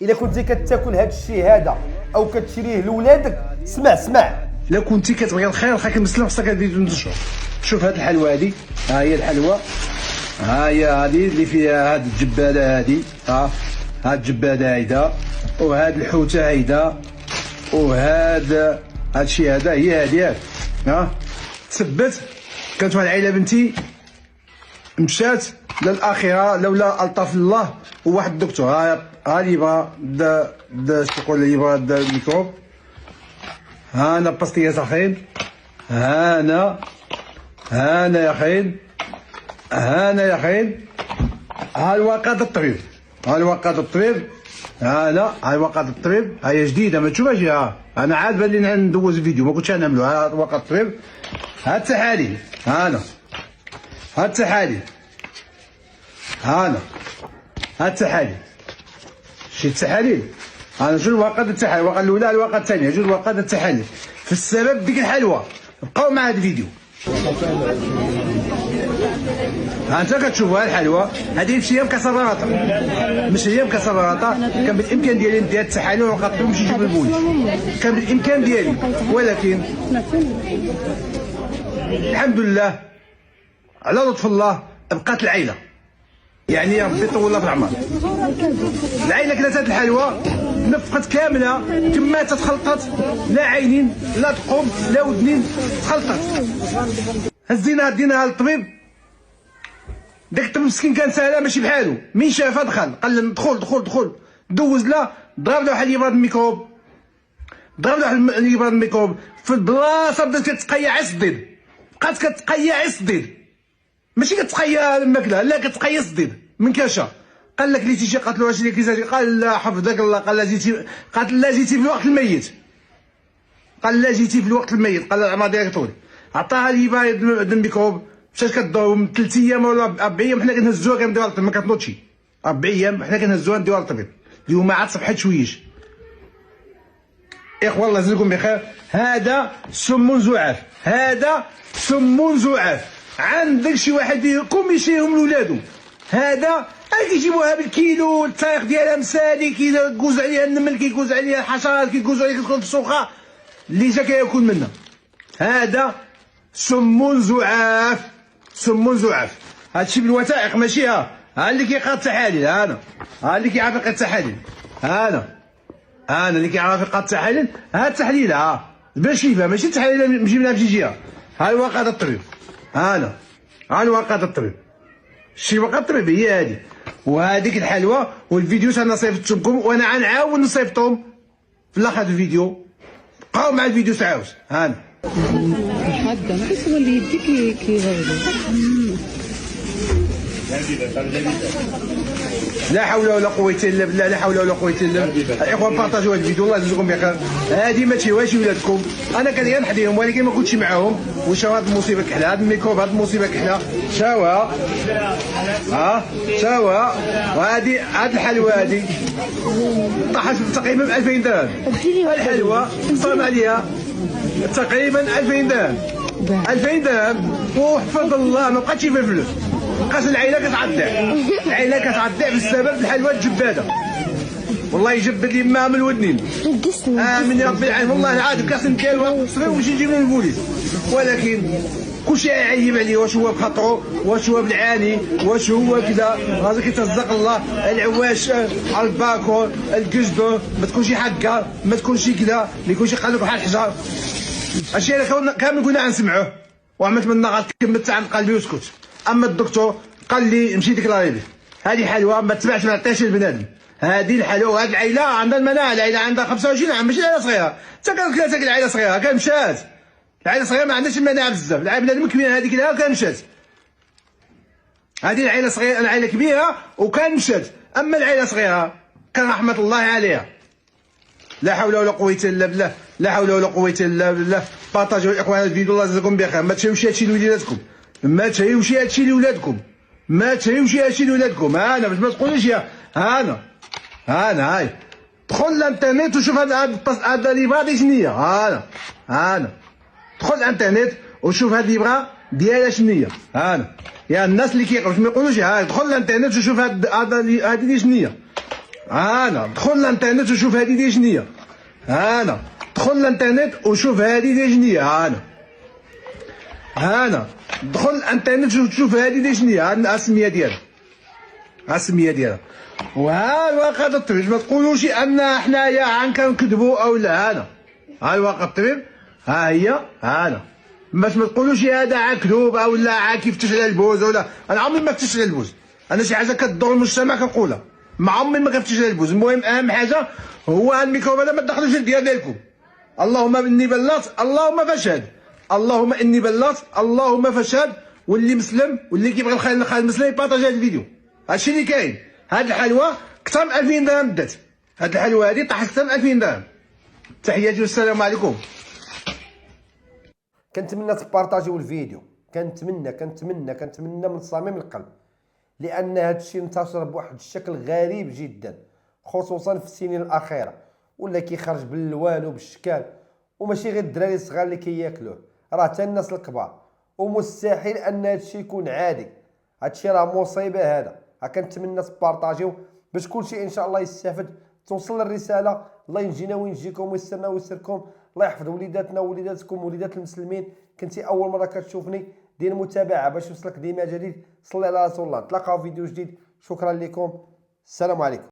الا كنتي كتاكل هذا الشيء هذا او كتشريه لولادك، اسمع الا كنتي كتبغي الخير خاك المسلم خصك فيديو نشوف. شوف هاد الحلوى هادي، ها هي الحلوى، ها هي هادي اللي فيها هاد الجباده هادي، ها هاد الجباده هيدا، وهاد الحوته هيدا، وهاد الشيء هذا هي هادي، ها تثبت. كانت واحد العائله بنتي مشات للاخره لولا الطف الله وواحد الدكتور، ها اللي بغا دا شكون اللي بغا دا الميكروب، ها انا باستيات اخين، هانا يا خين، هانا يا خين، ها الوقت الطبيب، ها الوقت الطبيب، ها الوقت الطبيب، هي جديده ما تشوفهاش. ها انا عاد بان لي ندوز الفيديو ما كنتش نعملو. ها الوقت الطبيب، ها التحاليل، ها التحاليل، ها التحاليل، شي التحاليل، انا جوج الوقت التحاليل، الوقت الاولى الوقت الثانيه، جوج الوقت التحاليل في السبب ديك الحلوى. بقاو مع هذا الفيديو. ها انت كتشوفوا الحلوى هذه ماشي هي مكسراطه، ماشي هي مكسراطه. كان بالامكان ديالي ندير التحاليل ونقطعو نمشي نجيب البوليس، كان بالامكان ديالي، ولكن الحمد لله على لطف الله بقات العائله، يعني ربي يطول لها في العمر. العائله كلات هاد الحلوى نفقت كامله، كما تخلطت، لا عينين لا تقوم لا ودنين، تخلطت. هزيناها ديناها للطبيب، داك الطبيب مسكين كان ساهله ماشي بحالو، من شافها دخل قال لنا دخل دوز له، ضرب له واحد الابره الميكروب، في البلاصه بدات كتقيع الصديد، بقات كتقيع الصديد، ماشي كتقيا الماكله، لا كتقيا الصديد من كاشا. قال لك لي تيجي، قالت له واش اللي كيزاد، قال لا حفظك الله، قال لا جيتي، قالت لا جيتي في الوقت الميت، قال لا جيتي في الوقت الميت، قال لا العمر ديالك طولي. عطاها الهبه د الميكروب، مشات كدور 3 ايام ولا 4 ايام، حنا كنهزوها كنديوها للطبيب، ما كتنوضش 4 ايام حنا كنهزوها نديوها للطبيب. اليوم عاد صبحت شويش. اخوان الله يجزيكم بخير، هذا سم زعاف، هذا سم زعاف. عندك شي واحد فيكم يشريهم لولادو، هذا كيجيبوها بالكيلو، التاريخ ديالها مسالي، كيجوز عليها النمل، كيجوز عليها الحشرات، كيجوز عليها كتكون في السوخه اللي جا كياكل منها. هذا سم زعاف، سم زعاف. هادشي بالوثائق ماشي. ها اللي كيقرا التحاليل، ها اللي كيعرف يقرا التحاليل، انا اللي كيعرف يقرا التحاليل، ها التحليل، باش يفهم، ماشي التحاليل جبناها في جهه. ها الوقت الطبيب، ها الوقت الطبيب، شي وقت الطبيب هي هادي، وهذيك الحلوى. والفيديو انا صيفطت لكم، وانا غنعاود نصيفطهم في الاخر الفيديو. بقاو مع الفيديو تعاود. ها حاده ما كتولي يديك كيغيروا. لا حول ولا قوة الا بالله، لا حول ولا قوة الا بالله. الاخوان بارطاجيو هذا الفيديو، الله يجزيكم بخير. هذه ما تشيوهاش ولادكم، انا كان غير نحديهم ولكن ما كنتش معاهم. وشاو هاد المصيبة كحله، هاد الميكروب، هاد المصيبة كحله، شاوها، شاوها. وهذه هاد الحلوى هذه طاحت تقريبا 2000 درهم. الحلوى صام عليها تقريبا 2000 درهم، 2000 درهم. وحفظ الله ما بقاتش فيها فلوس، بقات العائله كتعدع بسبب الحلوى الجباده. والله يجبد لي ما من الودنين، امين يا ربي العالمين. والله العظيم كاس نديرو صغير ونمشي نجيب له البوليس، ولكن كلشي يعيب عليه. واش هو بخاطرو، واش هو بالعاني، واش هو كذا، راسك يترزق الله. العواش، الباكو، الكزدو، ما تكونش حقه، ما تكونش كذا، ما يكونش قالك بحال الحجر. هادشي انا كامل كنا غنسمعوه، وعملت من النهار كملت عند قلبي وسكت. اما الدكتور قال لي مشي ديكلاري ليه، هذه حلوى ما تباعش، ما عطيهاش للبنادم. هذه الحلوى، هذه العائله عندها المناعه، العائله عندها 25 عام، ماشي عائله صغيره. انت كانت العائله صغيره كان مشات، العائله صغيره ما عندهاش المناعه بزاف. العائله بنادم كبير هذيك لا كان مشات. هذه العائله صغيره، العائله كبيره وكان مشات. اما العائله صغيره كان رحمه الله عليها. لا حول ولا قوه الا بالله، لا حول ولا قوه الا بالله. بارطاجيو الاخوان الفيديو، الله يجزيكم بخير. ما تشريوش هادشي لوليداتكم، ما تشريوش هادشي لولادكم، ما تشريوش هادشي لولادكم. انا باش ما تقوليش انا هاي دخل الانترنت وشوف هاد الليبرا دي شنية. انا دخل الانترنت وشوف هاد الليبرا ديالها شنية. يا الناس اللي كيقراو ما يقولوش، دخل الانترنت وشوف هاد دي شنية. انا دخل الانترنت وشوف هذه ديال شنيا. انا دخل الانترنت وشوف هذه ديال شنيا. انا دخل الانترنت وشوف هذه ديال شنيا. السميه ديالها، السميه ديالها. وها الواقع الطبيب. ما تقولوش ان حنايا كنكذبوا او لا. ها الواقع الطبيب، ها هي. انا باش ما تقولوش هذا كذوب او لا كيف تشعل البوز ولا. انا عمري ما كنت على البوز. انا شي حاجه كتضر المجتمع كنقولها، ما عمري ما كنت على البوز. المهم اهم حاجه هو الميكروب هذا ما تدخلوش الديار ديالكم. اللهم اني بلغت، اللهم فاشهد. اللهم اني بلغت، اللهم فاشهد. واللي مسلم واللي كيبغي الخير المسلم يبارطاجي هذا الفيديو. هادشي اللي كاين. هاد الحلوى كثر من 2000 درهم دات. هاد الحلوى هادي طاحت كثر من 2000 درهم. تحياتي والسلام عليكم. كنتمنى تبارطاجيو الفيديو، كنتمنى من صميم القلب، لان هذا الشيء انتشر بواحد الشكل غريب جدا، خصوصا في السنين الاخيره، ولا كيخرج بالالوان وبالشكال، وماشي غير الدراري الصغار اللي كياكلوه، راه حتى الناس الكبار. ومستحيل ان هذا الشيء يكون عادي. هذا الشيء راه مصيبه. هذا كنتمنى تبارطاجيو باش كلشي ان شاء الله يستافد، توصل الرساله. الله ينجينا وينجيكم ويسرنا ويسركم. الله يحفظ وليداتنا ووليداتكم وليدات المسلمين. كنتي اول مره كتشوفني، دير متابعه باش يوصلك ديما جديد. صلي على رسول الله. نتلاقاو في فيديو جديد. شكرا لكم. السلام عليكم.